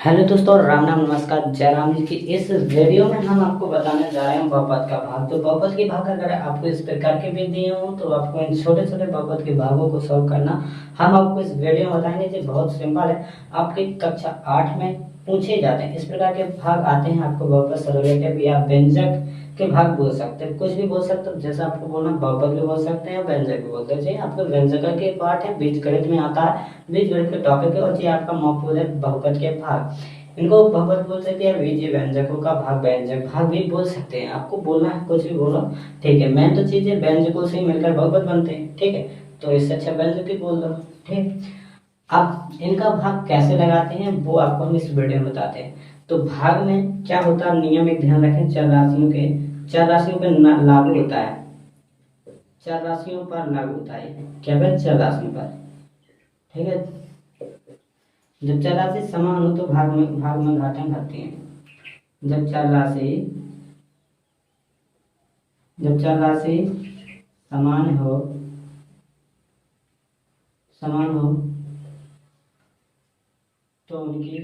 Hello दोस्तों, राम राम, नमस्कार, जय राम जी की। इस वीडियो में हम आपको बताने जा रहे हैं बहुपद का भाग। तो बहुपद के भाग अगर आपको इस प्रकार के भी दिए हों तो आपको इन छोटे छोटे बहुपद के भागों को सॉल्व करना हम आपको इस वीडियो में बताएंगे। जो बहुत सिंपल है, आपकी कक्षा 8 में पूछे जाते हैं। इस प्रकार के भाग आते हैं आपको बहुपद से रिलेटेड या व्यंजक के भाग बोल सकते हैं, कुछ भी बोल सकते हो। जैसा आपको बोलना बहुपद भी बोल सकते हैं, व्यंजक भी बोलते हैं। जी आपको व्यंजक के पार्ट है, बीजगणित में आता है, बीजगणित के टॉपिक है। और ये आपका मौजूद है बहुपद के भाग। इनको बहुपद बोल सकते हैं, बीज व्यंजकों का भाग व्यंजक भाग भी बोल सकते हैं। आपको बोलना है कुछ भी बोलो, ठीक है। मेन तो चीज है व्यंजकों से ही मिलकर बहुपद बनते हैं, ठीक है। तो इससे अच्छा व्यंजक ही बोल दो, ठीक। अब इनका भाग कैसे लगाते हैं वो आपको हम इस वीडियो में बताते हैं। तो भाग में क्या होता है, नियम एक ध्यान रखें। चार राशियों पे लागू होता है, चार राशियों पर लागू होता है। क्या भाई, चार राशियों पर, ठीक है। जब चार राशि समान हो तो भाग में घाटें घटती हैं। जब चार राशि समान हो तो उनकी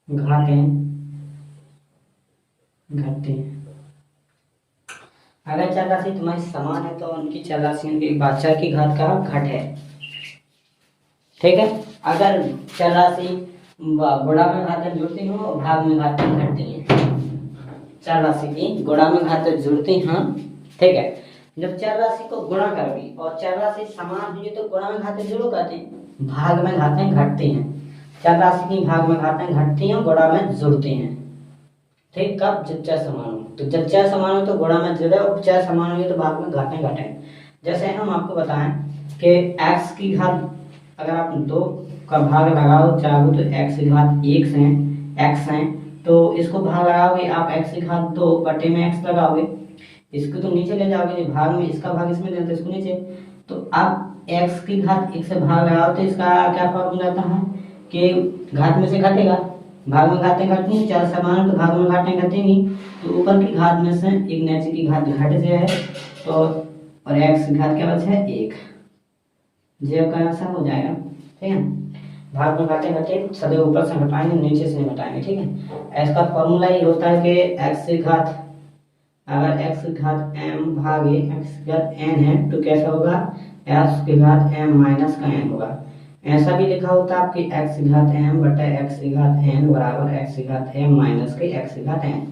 घाटें घटती हैं। अगर चार राशि तुम्हारी समान है तो उनकी चार राशियों की बादशाह की घात का घट है, ठीक है। अगर चार राशि गुणा में घातें जुड़ती हो, भाग में घातें घटती हैं। चार राशि की गुणा में घातें जुड़ती हैं, ठीक है। जब चार राशि को गुणा करोगी और चार राशि समान होगी तो गुणा में घातें जोड़ो कहते हैं, भाग में घातें घटती हैं। चार राशि की भाग में घातें घटती हैं, गुणा में जुड़ती हैं, ठीक। कब, जब चार समान हो। तो जब चार समान हो तो गुणा में जुड़े और चार समान होगी तो भाग में घातें घटें। जैसे हम आपको बताएं कि x की घात, अगर आप दो का भाग लगाओ चाहो तो x की घात एक से x है, तो इसको भाग लगाओगे आप x की घात 2 बटे में x लगाओगे, इसको तो नीचे ले जाओगे, भाग में इसका भाग इसमें देते इसको नीचे। तो अब x की घात 1 से भाग लगाओ तो इसका क्या फॉर्मूला आता है कि घात में से घटेगा, भाग में घातें घटनी, चार समान तो भाग में घातें घटेंगी। तो ऊपर की घात में से एक नीचे की घात घट जाए तो, और x की घात क्या बचा है, 1। जेब का आंसर हो जाएगा, ठीक है। भाग में घातें घटे सदैव ऊपर से घटाएंगे, नीचे से नहीं घटाएंगे, ठीक है। इसका फॉर्मूला ये होता है कि x की घात, अगर x की घात m भागे x की घात n है तो कैसा होगा, x की घात m माइनस का n होगा। ऐसा भी लिखा होता है आपकी x की घात m बटे x की घात n बराबर x की घात m माइनस के x की घात n।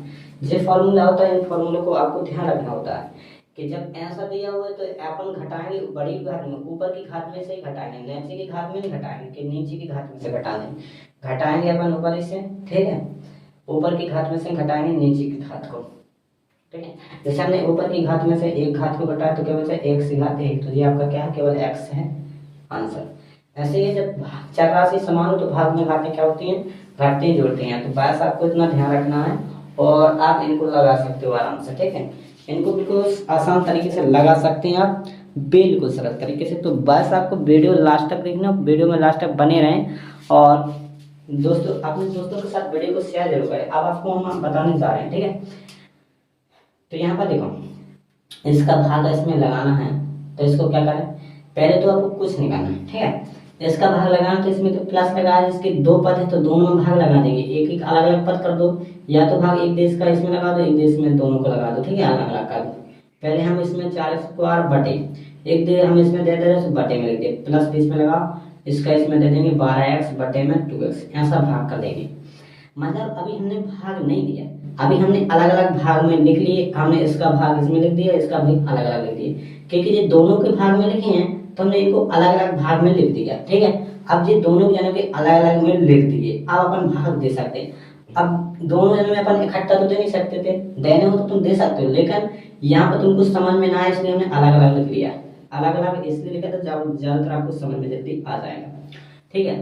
ये फॉर्मूला होता है, इन फॉर्मूले को आपको ध्यान रखना होता है कि जब ऐसा दिया हुआ है तो अपन घटाएंगे बड़ी घात में, ऊपर की घात में से ही घटाएंगे, नीचे की घात में नहीं घटाएंगे कि नीचे की घात में से घटाएंगे अपन ऊपर से, ठीक है। ऊपर की घात में से घटाएंगे नीचे की घात को, ठीक है। जैसे हमने ऊपर की घात में से एक घात को घटाया तो क्या बचा, x की घात 1, तो ये आपका क्या है, केवल x है आंसर। ऐसे ही जब चार राशि समान हो तो भाग में घातें क्या होती हैं, घटती जोड़ती हैं। तो बस आपको इतना ध्यान रखना है और आप इनको लगा सकते हो आराम से, ठीक है। इनको बिल्कुल आसान तरीके से लगा सकते हैं आप, बिल्कुल सरल तरीके से। तो बस आपको वीडियो लास्ट तक देखना, वीडियो में लास्ट तक बने रहें और दोस्तों अपने दोस्तों के साथ वीडियो को शेयर जरूर करें। अब आपको हम बताने जा रहे हैं, ठीक है। तो यहाँ पर देखो, इसका भाग इसमें लगाना है तो इसको क्या करें, पहले तो आपको कुछ नहीं करना है, ठीक है। इसका भाग लगाना तो इसमें तो प्लस लगा है, इसके दो पद है तो दोनों में भाग लगा देंगे, एक एक अलग अलग पद कर दो, या तो भाग एक देश का इसमें लगा दो, एक देश में, दोनों को लगा दो, ठीक है, अलग अलग कर दो। पहले हम इसमें 4 स्क्वायर बटे एक दे हम इसमें दे दे रहे बटे में लिख दे, प्लस बीच में लगाओ, इसका इसमें दे देंगे 12x बटे में 2x, ऐसा भाग कर देंगे। मतलब अभी हमने भाग नहीं दिया, अभी हमने अलग अलग भाग में लिख लिए, हमने इसका भाग इसमें लिख दिया, इसका भी अलग अलग लिख दिया, क्योंकि ये दोनों के भाग में लिखे हैं तो हमने इनको अलग अलग भाग में लिख दिया, ठीक है। अब ये दोनों जनों के अलग अलग में लिख दिए, अब अपन भाग दे सकते हैं। अब दोनों जनों में अपन इकट्ठा तो दे नहीं सकते थे, देने हो तो तुम दे सकते हो, लेकिन यहाँ पर तुमको समझ में ना आए इसलिए हमने अलग अलग लिख लिया। अलग अलग इसलिए लिखा था ज्यादातर आपको समझ में जल्दी आ जाएगा, ठीक है।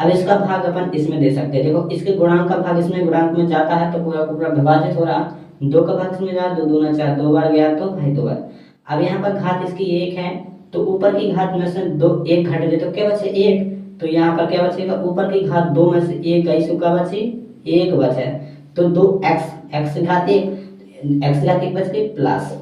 अब इसका भाग अपन इसमें दे सकते हैं, देखो इसके गुणांक का भाग इसमें गुणांक में जाता है तो पूरा पूरा विभाजित हो रहा, 2 का भाग इसमें जा, 2 दूना 4, 2 बार गया तो भाई 2 बार। अब यहाँ पर घात इसकी 1 है तो ऊपर की घात में से 2 1 घट दे तो क्या बचे 1, तो यहाँ पर क्या बचेगा, ऊपर की घात 2 में से 1 गई सो क्या बची 1 बचे, तो 2x घात 1 x घात 1 बच गई प्लस।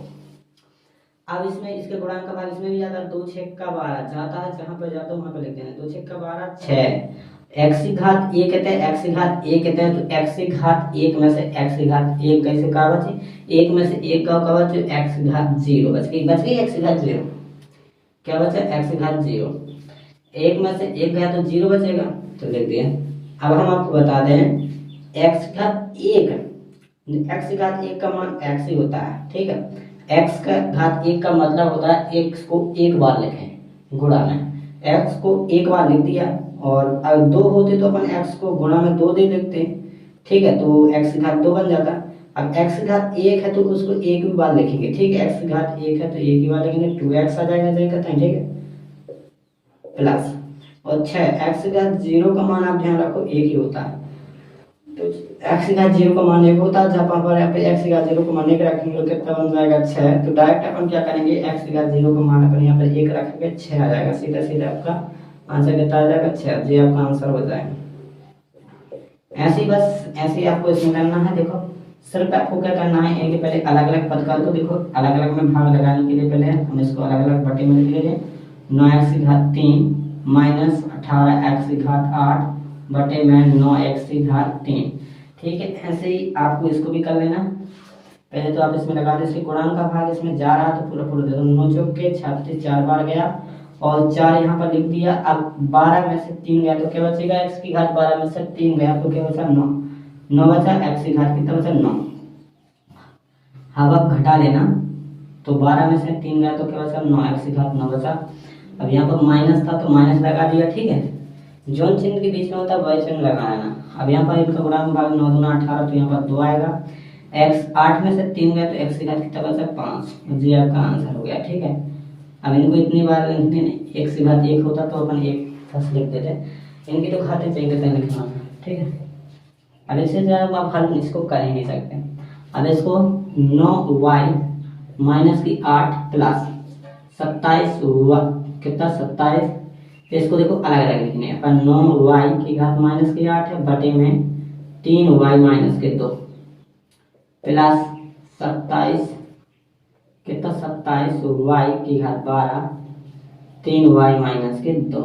अब इसमें इसके गुणांक का भाग इसमें भी जाता है, 2 6 का 12 जाता है, जहां पर जाता है वहां पर लिख देना, 2 6 का 12 6, एक्स की घात ए कहते हैं, एक्स की घात ए कहते हैं, तो एक्स की घात एक में से एक्स की घात एक कैसे का बचे, एक में से एक का बचे, एक्स की घात जीरो बच गई एक्स की घात जीरो। क्या बचा, एक्स की घात जीरो। एक में से एक गया तो जीरो बचेगा, तो लिख दिया। अब हम आपको बता दें एक्स की घात एक, एक्स की घात एक का मान एक्स ही होता है, ठीक है। एक्स का घात एक का मतलब होता है एक्स को एक बार लिखें गुणा में, एक्स को एक बार लिख दिया, और अगर दो होते तो अपन एक्स को गुणा में दो दे देते, ठीक है, तो एक्स की घात दो बन जाता। अब एक्स की घात एक है तो उसको एक भी बार लिखेंगे, ठीक है, एक्स की घात एक है तो एक ही बार लिखेंगे, 2x आ जाएगा, ठीक है, प्लस, और 6 एक्स की घात जीरो का मान आप ध्यान रखो एक ही होता है, तो एक्स की घात जीरो का मान एक होता है, जब पर यहाँ पे एक्स की घात जीरो का मान एक रखेंगे तो कितना बन जाएगा 6, तो डायरेक्ट अपन क्या करेंगे एक्स की घात जीरो का मान अपन यहाँ पे एक रखेंगे 6 आ जाएगा, सीधा सीधा आपका आंसर कितना आ जाएगा 6, ये आपका आंसर हो जाएगा। ऐसे ही बस ऐसे ही आपको इसमें करना है। देखो सिर्फ आपको क्या करना है, इनके पहले अलग अलग पद कर दो, देखो अलग अलग में भाग लगाने के लिए पहले हम इसको अलग अलग बटे में लिख लीजिए, 9x की घात 3 माइनस 18x की घात 8 बटे में 9x की घात 3, ठीक है। ऐसे ही आपको इसको भी कर लेना, पहले तो आप इसमें लगा दो, इसके गुणांक का भाग इसमें जा रहा तो पूरा पूरा दे दो, 9 चौक के 36 4 बार गया और 4 यहाँ पर लिख दिया। अब 12 में से 3 गया तो क्या बचेगा, x की घात 12 में से 3 गया तो क्या बचा 9, 9 बचा, x की घात कितना बचा 9। अब आप घटा लेना, तो 12 में से 3 गया तो क्या बचा 9, x की घात 9 बचा। अब यहाँ पर माइनस था तो माइनस लगा दिया, ठीक है, जोन चिन्ह के बीच में होता है वही चिन्ह लगाना। अब यहाँ पर इनका गुणांक भाग 9 दूना 18, तो यहाँ पर 2 आएगा, x 8 में से 3 गया तो x की घात कितना बचा 5, जी आपका आंसर हो गया, ठीक है। अब इनको इतनी बार लिखने x की घात 1 होता तो अपन 1 फर्स्ट लिख देते, इनकी तो खाते चाहिए थे लिखना, ठीक है। अब इससे ज़्यादा आप हल इसको कर ही नहीं सकते। अब इसको 9y माइनस की 8 प्लस 27 कितना 27, इसको देखो अलग अलग लिखने हैं अपन, 9y की घात माइनस की 8 है बटे में 3y माइनस के 2 प्लस 27 कितना 27y की घात 12 3y माइनस के 2।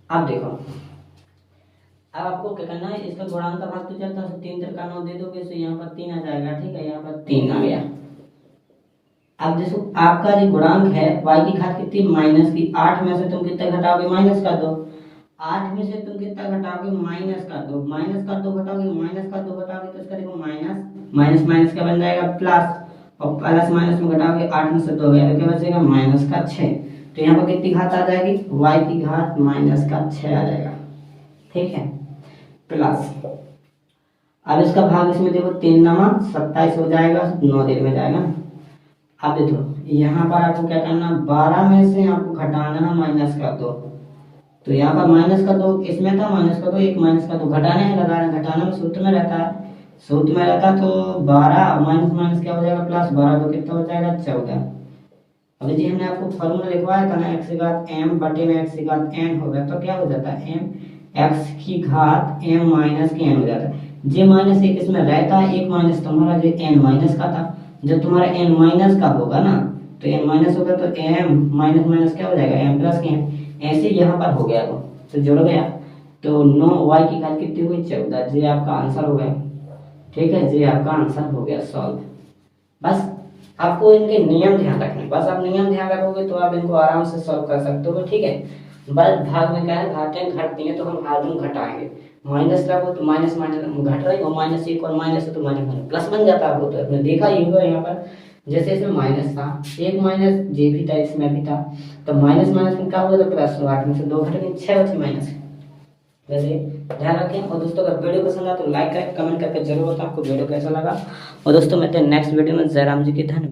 अब देखो अब आपको क्या करना है, इसका गुणांक का भाग तो चलता है 3 का 9 दे दोगे तो यहाँ पर 3 आ जाएगा, ठीक है, यहाँ पर 3 आ गया। अब देखो आपका जो गुणांक है y की घात कितनी माइनस की 8 में से तुम कितना घटाओगे माइनस कर दो, 8 में से तुम कितना घटाओगे माइनस कर दो, माइनस कर दो घटाओगे, माइनस कर दो घटाओगे, तो इसका देखो माइनस माइनस माइनस क्या बन जाएगा प्लस, और प्लस माइनस में घटाओगे 8 में से 2 गया तो क्या बचेगा माइनस का 6, तो यहाँ पर कितनी घात आ जाएगी y की घात माइनस का 6 आ जाएगा, ठीक है, प्लस। अब इसका भाग इसमें देखो 3 नमा 27 हो जाएगा, 9 देर में जाएगा। अब देखो यहाँ पर आपको क्या करना, 12 में से आपको घटाना है माइनस कर दो, तो यहाँ पर माइनस कर दो, इसमें था माइनस कर दो, एक माइनस कर दो, घटाने है लगाना, घटाना में सूत्र में रहता है, सूत्र में रहता तो 12 माइनस माइनस क्या हो जाएगा प्लस, 12 तो कितना हो जाएगा 14। अभी जी हमने आपको फॉर्मूला लिखवाया था ना, x की घात m बटे में x की घात n होगा तो क्या हो जाता है m x की घात m माइनस के n हो जाता है, जे माइनस एक इसमें रहता है, एक माइनस तुम्हारा जो n माइनस का था, जब तुम्हारा n माइनस का होगा ना तो n माइनस होगा तो m माइनस माइनस क्या हो जाएगा m प्लस के n, ऐसे यहाँ पर हो गया तो जुड़ गया, तो 9y की घात कितनी हुई 14, ये आपका आंसर हो गया, ठीक है, ये आपका आंसर हो गया सॉल्व। बस आपको इनके नियम ध्यान रखने, बस आप नियम ध्यान रखोगे तो आप इनको आराम से सॉल्व कर सकते हो, ठीक है। बस भाग में क्या है, घाटें घटती हैं तो हम आगे घटाएंगे, माइनस रखो तो माइनस माइनस घट रही हो, माइनस एक और माइनस है तो माइनस प्लस बन जाता है, वो तो आपने देखा ही होगा। यहाँ पर जैसे इसमें माइनस था, एक माइनस जे भी था इसमें भी था, तो माइनस माइनस में क्या हुआ तो प्लस, 8 में से 2 घट गए 6 बचे माइनस, वैसे ध्यान रखें। और दोस्तों अगर वीडियो पसंद आए तो लाइक करें, कमेंट करके जरूर बताएं आपको वीडियो कैसा लगा, और दोस्तों मिलते हैं नेक्स्ट वीडियो में। जयराम जी की धन्यवाद।